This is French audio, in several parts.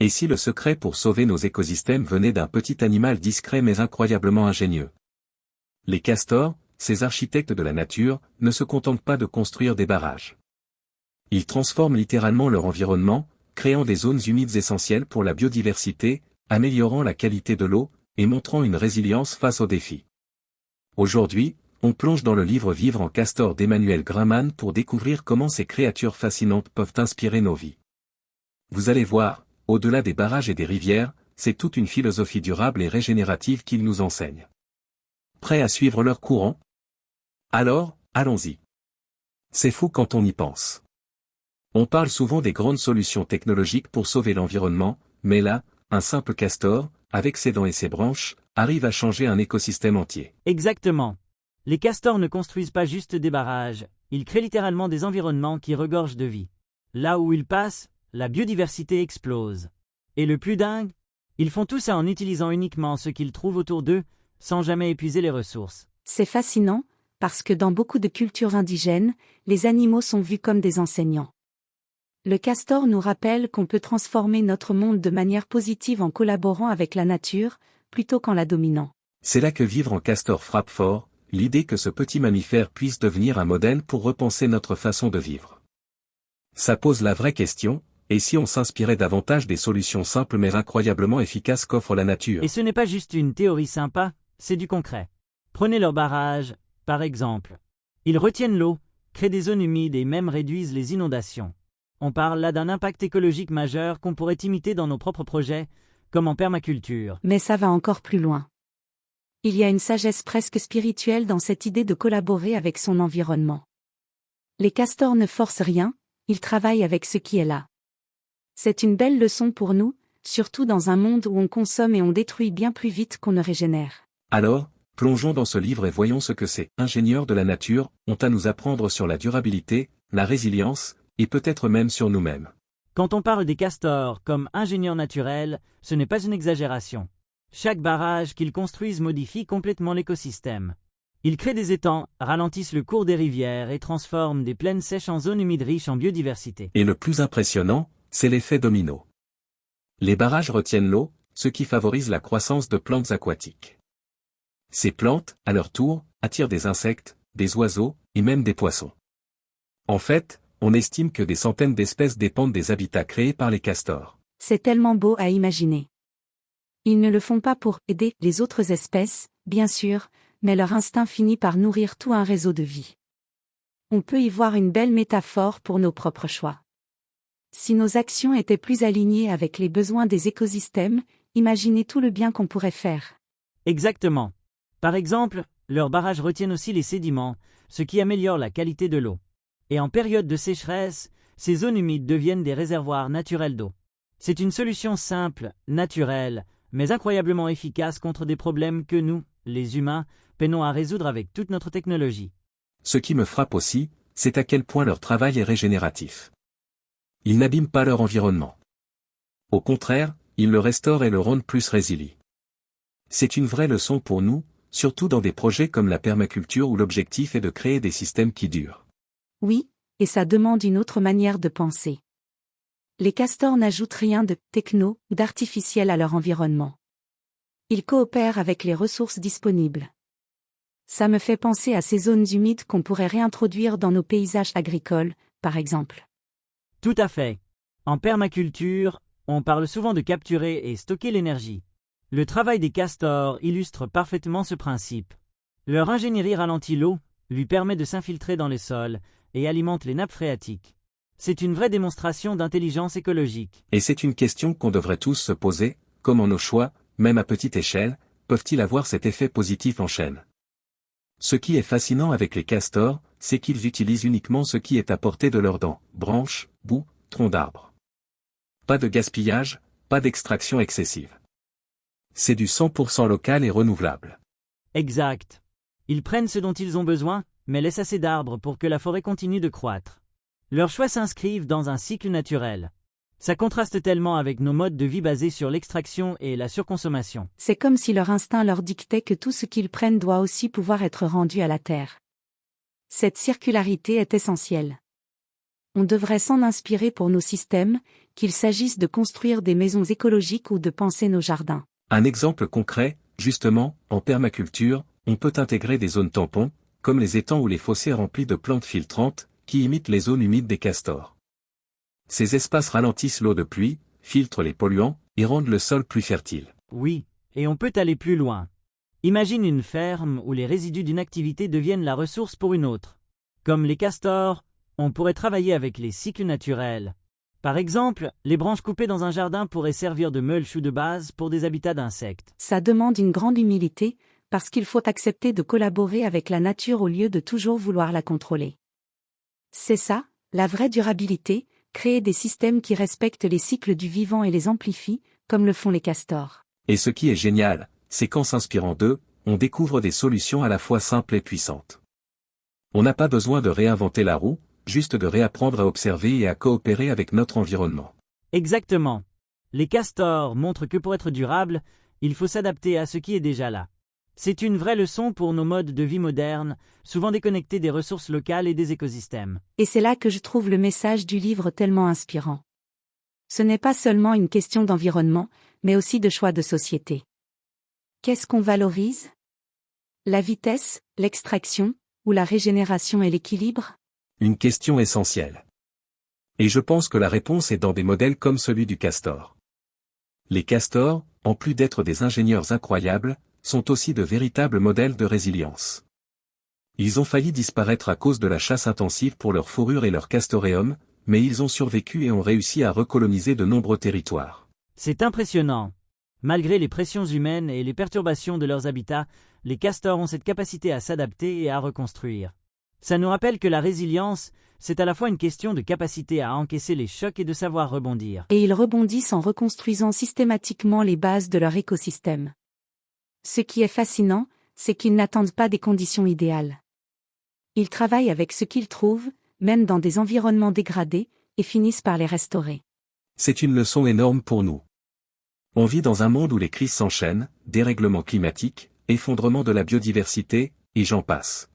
Et si le secret pour sauver nos écosystèmes venait d'un petit animal discret mais incroyablement ingénieux? Les castors, ces architectes de la nature, ne se contentent pas de construire des barrages. Ils transforment littéralement leur environnement, créant des zones humides essentielles pour la biodiversité, améliorant la qualité de l'eau, et montrant une résilience face aux défis. Aujourd'hui, on plonge dans le livre Vivre en castor d'Emmanuel Grumman pour découvrir comment ces créatures fascinantes peuvent inspirer nos vies. Vous allez voir, au-delà des barrages et des rivières, c'est toute une philosophie durable et régénérative qu'ils nous enseignent. Prêts à suivre leur courant? Alors, allons-y. C'est fou quand on y pense. On parle souvent des grandes solutions technologiques pour sauver l'environnement, mais là, un simple castor, avec ses dents et ses branches, arrive à changer un écosystème entier. Exactement. Les castors ne construisent pas juste des barrages, ils créent littéralement des environnements qui regorgent de vie. Là où ils passent, la biodiversité explose. Et le plus dingue, ils font tout ça en utilisant uniquement ce qu'ils trouvent autour d'eux, sans jamais épuiser les ressources. C'est fascinant, parce que dans beaucoup de cultures indigènes, les animaux sont vus comme des enseignants. Le castor nous rappelle qu'on peut transformer notre monde de manière positive en collaborant avec la nature, plutôt qu'en la dominant. C'est là que Vivre en castor frappe fort, l'idée que ce petit mammifère puisse devenir un modèle pour repenser notre façon de vivre. Ça pose la vraie question, et si on s'inspirait davantage des solutions simples mais incroyablement efficaces qu'offre la nature? Et ce n'est pas juste une théorie sympa, c'est du concret. Prenez leurs barrages, par exemple. Ils retiennent l'eau, créent des zones humides et même réduisent les inondations. On parle là d'un impact écologique majeur qu'on pourrait imiter dans nos propres projets, comme en permaculture. Mais ça va encore plus loin. Il y a une sagesse presque spirituelle dans cette idée de collaborer avec son environnement. Les castors ne forcent rien, ils travaillent avec ce qui est là. C'est une belle leçon pour nous, surtout dans un monde où on consomme et on détruit bien plus vite qu'on ne régénère. Alors, plongeons dans ce livre et voyons ce que ces ingénieurs de la nature ont à nous apprendre sur la durabilité, la résilience, et peut-être même sur nous-mêmes. Quand on parle des castors comme ingénieurs naturels, ce n'est pas une exagération. Chaque barrage qu'ils construisent modifie complètement l'écosystème. Ils créent des étangs, ralentissent le cours des rivières et transforment des plaines sèches en zones humides riches en biodiversité. Et le plus impressionnant, c'est l'effet domino. Les barrages retiennent l'eau, ce qui favorise la croissance de plantes aquatiques. Ces plantes, à leur tour, attirent des insectes, des oiseaux, et même des poissons. En fait, on estime que des centaines d'espèces dépendent des habitats créés par les castors. C'est tellement beau à imaginer. Ils ne le font pas pour aider les autres espèces, bien sûr, mais leur instinct finit par nourrir tout un réseau de vie. On peut y voir une belle métaphore pour nos propres choix. Si nos actions étaient plus alignées avec les besoins des écosystèmes, imaginez tout le bien qu'on pourrait faire. Exactement. Par exemple, leurs barrages retiennent aussi les sédiments, ce qui améliore la qualité de l'eau. Et en période de sécheresse, ces zones humides deviennent des réservoirs naturels d'eau. C'est une solution simple, naturelle, mais incroyablement efficace contre des problèmes que nous, les humains, peinons à résoudre avec toute notre technologie. Ce qui me frappe aussi, c'est à quel point leur travail est régénératif. Ils n'abîment pas leur environnement. Au contraire, ils le restaurent et le rendent plus résilient. C'est une vraie leçon pour nous, surtout dans des projets comme la permaculture où l'objectif est de créer des systèmes qui durent. Oui, et ça demande une autre manière de penser. Les castors n'ajoutent rien de techno ou d'artificiel à leur environnement. Ils coopèrent avec les ressources disponibles. Ça me fait penser à ces zones humides qu'on pourrait réintroduire dans nos paysages agricoles, par exemple. Tout à fait. En permaculture, on parle souvent de capturer et stocker l'énergie. Le travail des castors illustre parfaitement ce principe. Leur ingénierie ralentit l'eau, lui permet de s'infiltrer dans les sols et alimente les nappes phréatiques. C'est une vraie démonstration d'intelligence écologique. Et c'est une question qu'on devrait tous se poser, comment nos choix, même à petite échelle, peuvent-ils avoir cet effet positif en chaîne? Ce qui est fascinant avec les castors, c'est qu'ils utilisent uniquement ce qui est à portée de leurs dents, branches, boues, troncs d'arbres. Pas de gaspillage, pas d'extraction excessive. C'est du 100% local et renouvelable. Exact. Ils prennent ce dont ils ont besoin, mais laissent assez d'arbres pour que la forêt continue de croître. Leurs choix s'inscrivent dans un cycle naturel. Ça contraste tellement avec nos modes de vie basés sur l'extraction et la surconsommation. C'est comme si leur instinct leur dictait que tout ce qu'ils prennent doit aussi pouvoir être rendu à la terre. Cette circularité est essentielle. On devrait s'en inspirer pour nos systèmes, qu'il s'agisse de construire des maisons écologiques ou de penser nos jardins. Un exemple concret, justement, en permaculture, on peut intégrer des zones tampons, comme les étangs ou les fossés remplis de plantes filtrantes, qui imitent les zones humides des castors. Ces espaces ralentissent l'eau de pluie, filtrent les polluants, et rendent le sol plus fertile. Oui, et on peut aller plus loin. Imagine une ferme où les résidus d'une activité deviennent la ressource pour une autre. Comme les castors, on pourrait travailler avec les cycles naturels. Par exemple, les branches coupées dans un jardin pourraient servir de mulch ou de base pour des habitats d'insectes. Ça demande une grande humilité, parce qu'il faut accepter de collaborer avec la nature au lieu de toujours vouloir la contrôler. C'est ça, la vraie durabilité, créer des systèmes qui respectent les cycles du vivant et les amplifient, comme le font les castors. Et ce qui est génial, c'est qu'en s'inspirant d'eux, on découvre des solutions à la fois simples et puissantes. On n'a pas besoin de réinventer la roue, juste de réapprendre à observer et à coopérer avec notre environnement. Exactement. Les castors montrent que pour être durable, il faut s'adapter à ce qui est déjà là. C'est une vraie leçon pour nos modes de vie modernes, souvent déconnectés des ressources locales et des écosystèmes. Et c'est là que je trouve le message du livre tellement inspirant. Ce n'est pas seulement une question d'environnement, mais aussi de choix de société. Qu'est-ce qu'on valorise? La vitesse, l'extraction, ou la régénération et l'équilibre? Une question essentielle. Et je pense que la réponse est dans des modèles comme celui du castor. Les castors, en plus d'être des ingénieurs incroyables, sont aussi de véritables modèles de résilience. Ils ont failli disparaître à cause de la chasse intensive pour leur fourrure et leur castoreum, mais ils ont survécu et ont réussi à recoloniser de nombreux territoires. C'est impressionnant. Malgré les pressions humaines et les perturbations de leurs habitats, les castors ont cette capacité à s'adapter et à reconstruire. Ça nous rappelle que la résilience, c'est à la fois une question de capacité à encaisser les chocs et de savoir rebondir. Et ils rebondissent en reconstruisant systématiquement les bases de leur écosystème. Ce qui est fascinant, c'est qu'ils n'attendent pas des conditions idéales. Ils travaillent avec ce qu'ils trouvent, même dans des environnements dégradés, et finissent par les restaurer. C'est une leçon énorme pour nous. On vit dans un monde où les crises s'enchaînent, dérèglement climatique, effondrement de la biodiversité, et j'en passe.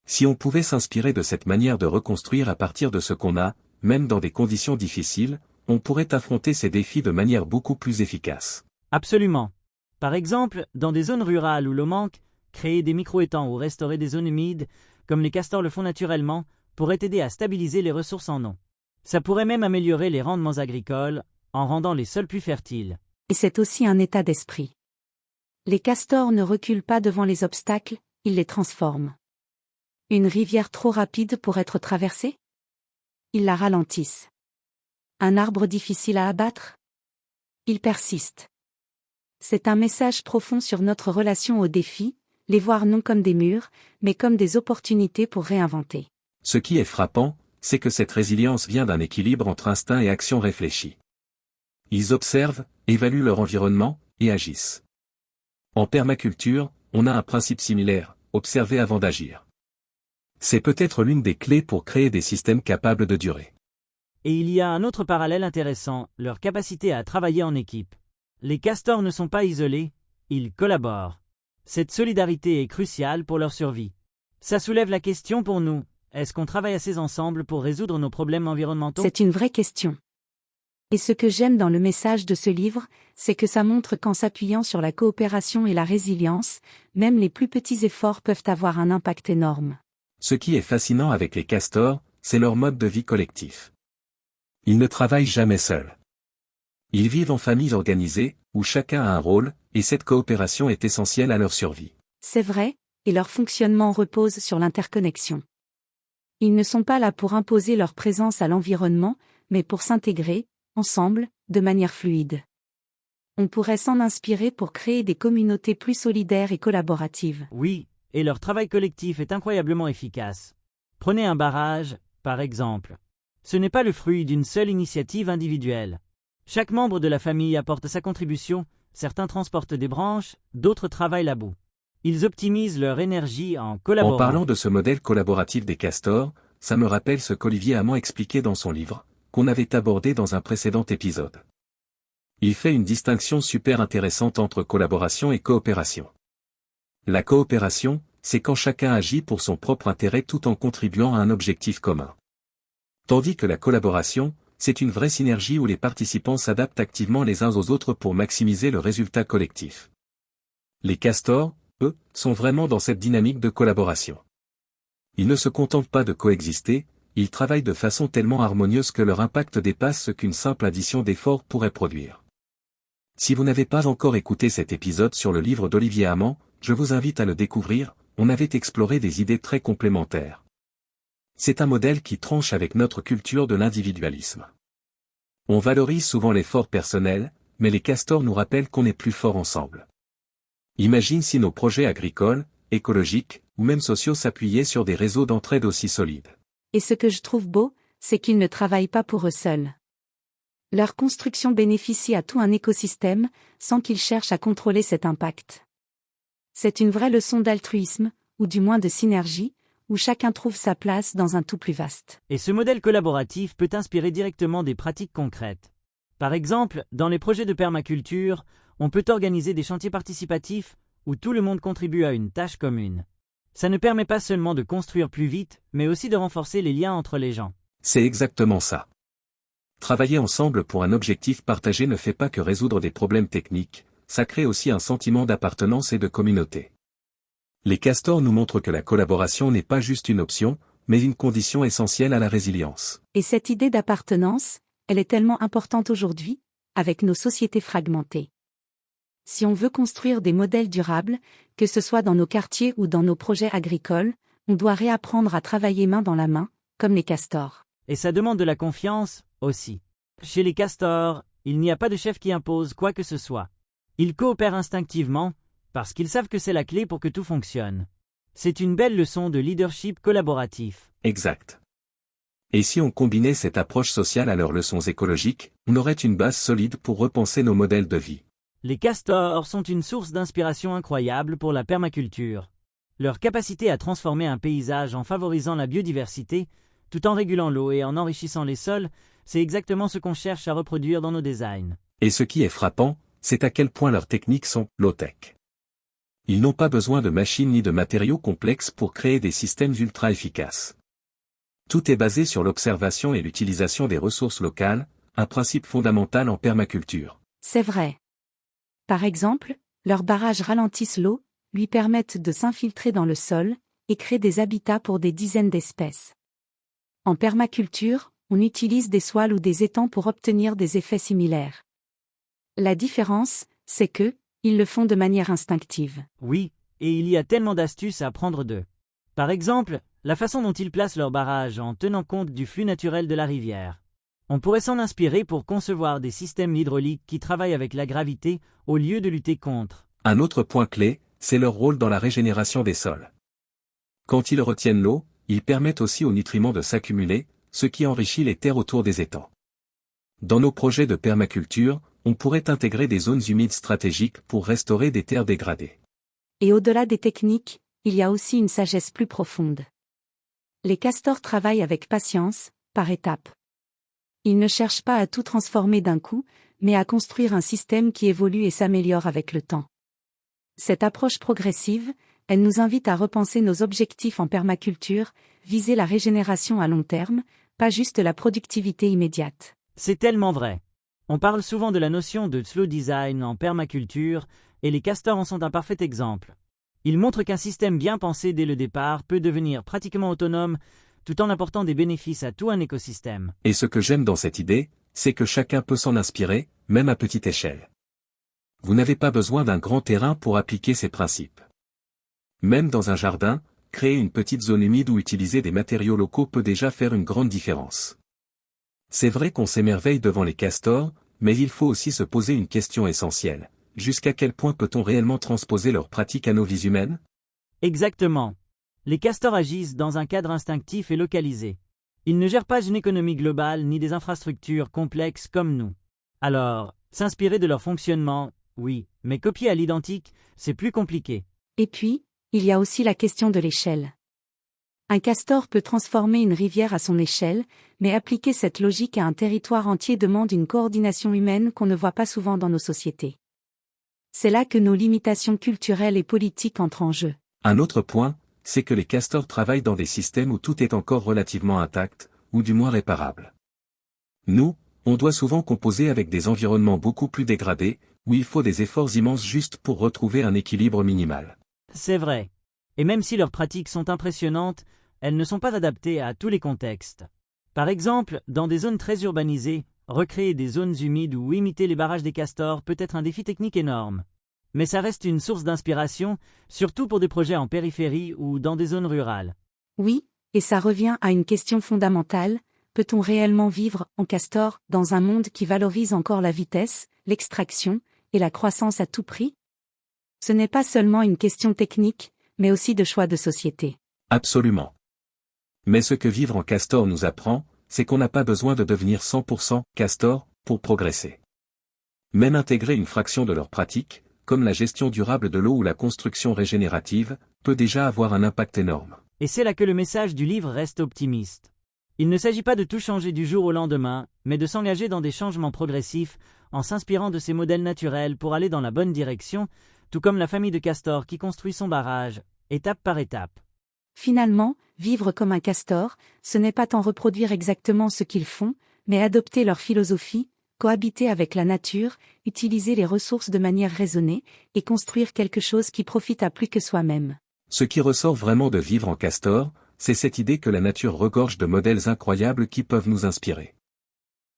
Si on pouvait s'inspirer de cette manière de reconstruire à partir de ce qu'on a, même dans des conditions difficiles, on pourrait affronter ces défis de manière beaucoup plus efficace. Absolument. Par exemple, dans des zones rurales où l'eau manque, créer des micro-étangs ou restaurer des zones humides, comme les castors le font naturellement, pourrait aider à stabiliser les ressources en eau. Ça pourrait même améliorer les rendements agricoles, en rendant les sols plus fertiles. Et c'est aussi un état d'esprit. Les castors ne reculent pas devant les obstacles, ils les transforment. Une rivière trop rapide pour être traversée? Ils la ralentissent. Un arbre difficile à abattre? Ils persistent. C'est un message profond sur notre relation aux défis, les voir non comme des murs, mais comme des opportunités pour réinventer. Ce qui est frappant, c'est que cette résilience vient d'un équilibre entre instinct et action réfléchie. Ils observent, évaluent leur environnement, et agissent. En permaculture, on a un principe similaire, observer avant d'agir. C'est peut-être l'une des clés pour créer des systèmes capables de durer. Et il y a un autre parallèle intéressant, leur capacité à travailler en équipe. Les castors ne sont pas isolés, ils collaborent. Cette solidarité est cruciale pour leur survie. Ça soulève la question pour nous, est-ce qu'on travaille assez ensemble pour résoudre nos problèmes environnementaux? C'est une vraie question. Et ce que j'aime dans le message de ce livre, c'est que ça montre qu'en s'appuyant sur la coopération et la résilience, même les plus petits efforts peuvent avoir un impact énorme. Ce qui est fascinant avec les castors, c'est leur mode de vie collectif. Ils ne travaillent jamais seuls. Ils vivent en familles organisées, où chacun a un rôle, et cette coopération est essentielle à leur survie. C'est vrai, et leur fonctionnement repose sur l'interconnexion. Ils ne sont pas là pour imposer leur présence à l'environnement, mais pour s'intégrer, ensemble, de manière fluide. On pourrait s'en inspirer pour créer des communautés plus solidaires et collaboratives. Oui, et leur travail collectif est incroyablement efficace. Prenez un barrage, par exemple. Ce n'est pas le fruit d'une seule initiative individuelle. Chaque membre de la famille apporte sa contribution, certains transportent des branches, d'autres travaillent la boue. Ils optimisent leur énergie en collaborant. En parlant de ce modèle collaboratif des castors, ça me rappelle ce qu'Olivier Hamon expliquait dans son livre, qu'on avait abordé dans un précédent épisode. Il fait une distinction super intéressante entre collaboration et coopération. La coopération, c'est quand chacun agit pour son propre intérêt tout en contribuant à un objectif commun. Tandis que la collaboration, c'est une vraie synergie où les participants s'adaptent activement les uns aux autres pour maximiser le résultat collectif. Les castors, eux, sont vraiment dans cette dynamique de collaboration. Ils ne se contentent pas de coexister, ils travaillent de façon tellement harmonieuse que leur impact dépasse ce qu'une simple addition d'efforts pourrait produire. Si vous n'avez pas encore écouté cet épisode sur le livre d'Olivier Hamant, je vous invite à le découvrir, on avait exploré des idées très complémentaires. C'est un modèle qui tranche avec notre culture de l'individualisme. On valorise souvent l'effort personnel, mais les castors nous rappellent qu'on est plus fort ensemble. Imagine si nos projets agricoles, écologiques, ou même sociaux s'appuyaient sur des réseaux d'entraide aussi solides. Et ce que je trouve beau, c'est qu'ils ne travaillent pas pour eux seuls. Leur construction bénéficie à tout un écosystème, sans qu'ils cherchent à contrôler cet impact. C'est une vraie leçon d'altruisme, ou du moins de synergie, où chacun trouve sa place dans un tout plus vaste. Et ce modèle collaboratif peut inspirer directement des pratiques concrètes. Par exemple, dans les projets de permaculture, on peut organiser des chantiers participatifs où tout le monde contribue à une tâche commune. Ça ne permet pas seulement de construire plus vite, mais aussi de renforcer les liens entre les gens. C'est exactement ça. Travailler ensemble pour un objectif partagé ne fait pas que résoudre des problèmes techniques, ça crée aussi un sentiment d'appartenance et de communauté. Les castors nous montrent que la collaboration n'est pas juste une option, mais une condition essentielle à la résilience. Et cette idée d'appartenance, elle est tellement importante aujourd'hui, avec nos sociétés fragmentées. Si on veut construire des modèles durables, que ce soit dans nos quartiers ou dans nos projets agricoles, on doit réapprendre à travailler main dans la main, comme les castors. Et ça demande de la confiance, aussi. Chez les castors, il n'y a pas de chef qui impose quoi que ce soit. Ils coopèrent instinctivement, parce qu'ils savent que c'est la clé pour que tout fonctionne. C'est une belle leçon de leadership collaboratif. Exact. Et si on combinait cette approche sociale à leurs leçons écologiques, on aurait une base solide pour repenser nos modèles de vie. Les castors sont une source d'inspiration incroyable pour la permaculture. Leur capacité à transformer un paysage en favorisant la biodiversité, tout en régulant l'eau et en enrichissant les sols, c'est exactement ce qu'on cherche à reproduire dans nos designs. Et ce qui est frappant, c'est à quel point leurs techniques sont low-tech. Ils n'ont pas besoin de machines ni de matériaux complexes pour créer des systèmes ultra efficaces. Tout est basé sur l'observation et l'utilisation des ressources locales, un principe fondamental en permaculture. C'est vrai. Par exemple, leurs barrages ralentissent l'eau, lui permettent de s'infiltrer dans le sol, et créent des habitats pour des dizaines d'espèces. En permaculture, on utilise des soils ou des étangs pour obtenir des effets similaires. La différence, c'est que, ils le font de manière instinctive. Oui, et il y a tellement d'astuces à prendre d'eux. Par exemple, la façon dont ils placent leurs barrages en tenant compte du flux naturel de la rivière. On pourrait s'en inspirer pour concevoir des systèmes hydrauliques qui travaillent avec la gravité au lieu de lutter contre. Un autre point clé, c'est leur rôle dans la régénération des sols. Quand ils retiennent l'eau, ils permettent aussi aux nutriments de s'accumuler, ce qui enrichit les terres autour des étangs. Dans nos projets de permaculture, on pourrait intégrer des zones humides stratégiques pour restaurer des terres dégradées. Et au-delà des techniques, il y a aussi une sagesse plus profonde. Les castors travaillent avec patience, par étapes. Ils ne cherchent pas à tout transformer d'un coup, mais à construire un système qui évolue et s'améliore avec le temps. Cette approche progressive, elle nous invite à repenser nos objectifs en permaculture, viser la régénération à long terme, pas juste la productivité immédiate. C'est tellement vrai. On parle souvent de la notion de slow design en permaculture, et les castors en sont un parfait exemple. Ils montrent qu'un système bien pensé dès le départ peut devenir pratiquement autonome, tout en apportant des bénéfices à tout un écosystème. Et ce que j'aime dans cette idée, c'est que chacun peut s'en inspirer, même à petite échelle. Vous n'avez pas besoin d'un grand terrain pour appliquer ces principes. Même dans un jardin, créer une petite zone humide ou utiliser des matériaux locaux peut déjà faire une grande différence. C'est vrai qu'on s'émerveille devant les castors, mais il faut aussi se poser une question essentielle. Jusqu'à quel point peut-on réellement transposer leurs pratiques à nos vies humaines ? Exactement. Les castors agissent dans un cadre instinctif et localisé. Ils ne gèrent pas une économie globale ni des infrastructures complexes comme nous. Alors, s'inspirer de leur fonctionnement, oui, mais copier à l'identique, c'est plus compliqué. Et puis, il y a aussi la question de l'échelle. Un castor peut transformer une rivière à son échelle, mais appliquer cette logique à un territoire entier demande une coordination humaine qu'on ne voit pas souvent dans nos sociétés. C'est là que nos limitations culturelles et politiques entrent en jeu. Un autre point, c'est que les castors travaillent dans des systèmes où tout est encore relativement intact, ou du moins réparable. Nous, on doit souvent composer avec des environnements beaucoup plus dégradés, où il faut des efforts immenses juste pour retrouver un équilibre minimal. C'est vrai. Et même si leurs pratiques sont impressionnantes, elles ne sont pas adaptées à tous les contextes. Par exemple, dans des zones très urbanisées, recréer des zones humides ou imiter les barrages des castors peut être un défi technique énorme. Mais ça reste une source d'inspiration, surtout pour des projets en périphérie ou dans des zones rurales. Oui, et ça revient à une question fondamentale, peut-on réellement vivre en castor dans un monde qui valorise encore la vitesse, l'extraction et la croissance à tout prix? Ce n'est pas seulement une question technique, mais aussi de choix de société. Absolument. Mais ce que vivre en castor nous apprend, c'est qu'on n'a pas besoin de devenir 100% castor pour progresser. Même intégrer une fraction de leurs pratiques, comme la gestion durable de l'eau ou la construction régénérative, peut déjà avoir un impact énorme. Et c'est là que le message du livre reste optimiste. Il ne s'agit pas de tout changer du jour au lendemain, mais de s'engager dans des changements progressifs en s'inspirant de ces modèles naturels pour aller dans la bonne direction, tout comme la famille de castors qui construit son barrage, étape par étape. Finalement, vivre comme un castor, ce n'est pas tant reproduire exactement ce qu'ils font, mais adopter leur philosophie, cohabiter avec la nature, utiliser les ressources de manière raisonnée, et construire quelque chose qui profite à plus que soi-même. Ce qui ressort vraiment de vivre en castor, c'est cette idée que la nature regorge de modèles incroyables qui peuvent nous inspirer.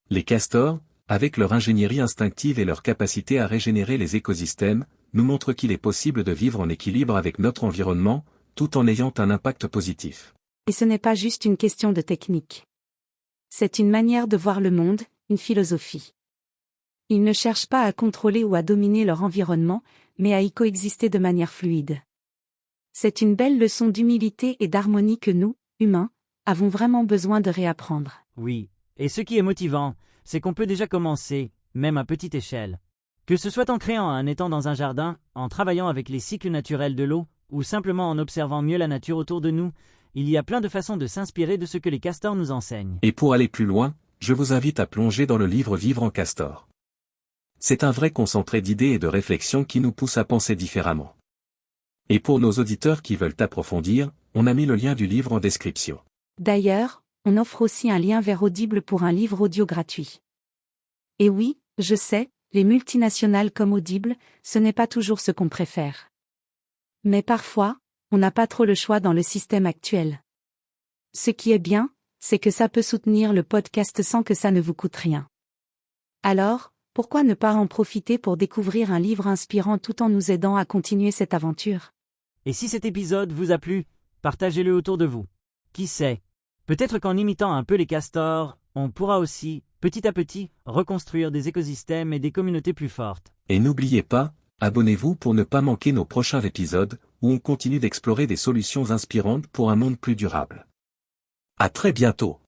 Les castors, avec leur ingénierie instinctive et leur capacité à régénérer les écosystèmes, nous montrent qu'il est possible de vivre en équilibre avec notre environnement, tout en ayant un impact positif. Et ce n'est pas juste une question de technique. C'est une manière de voir le monde, une philosophie. Ils ne cherchent pas à contrôler ou à dominer leur environnement, mais à y coexister de manière fluide. C'est une belle leçon d'humilité et d'harmonie que nous, humains, avons vraiment besoin de réapprendre. Oui, et ce qui est motivant, c'est qu'on peut déjà commencer, même à petite échelle. Que ce soit en créant un étang dans un jardin, en travaillant avec les cycles naturels de l'eau, ou simplement en observant mieux la nature autour de nous, il y a plein de façons de s'inspirer de ce que les castors nous enseignent. Et pour aller plus loin, je vous invite à plonger dans le livre Vivre en castor. C'est un vrai concentré d'idées et de réflexions qui nous pousse à penser différemment. Et pour nos auditeurs qui veulent approfondir, on a mis le lien du livre en description. D'ailleurs, on offre aussi un lien vers Audible pour un livre audio gratuit. Et oui, je sais, les multinationales comme Audible, ce n'est pas toujours ce qu'on préfère. Mais parfois, on n'a pas trop le choix dans le système actuel. Ce qui est bien, c'est que ça peut soutenir le podcast sans que ça ne vous coûte rien. Alors, pourquoi ne pas en profiter pour découvrir un livre inspirant tout en nous aidant à continuer cette aventure? Et si cet épisode vous a plu, partagez-le autour de vous. Qui sait, peut-être qu'en imitant un peu les castors, on pourra aussi, petit à petit, reconstruire des écosystèmes et des communautés plus fortes. Et n'oubliez pas, abonnez-vous pour ne pas manquer nos prochains épisodes, où on continue d'explorer des solutions inspirantes pour un monde plus durable. À très bientôt!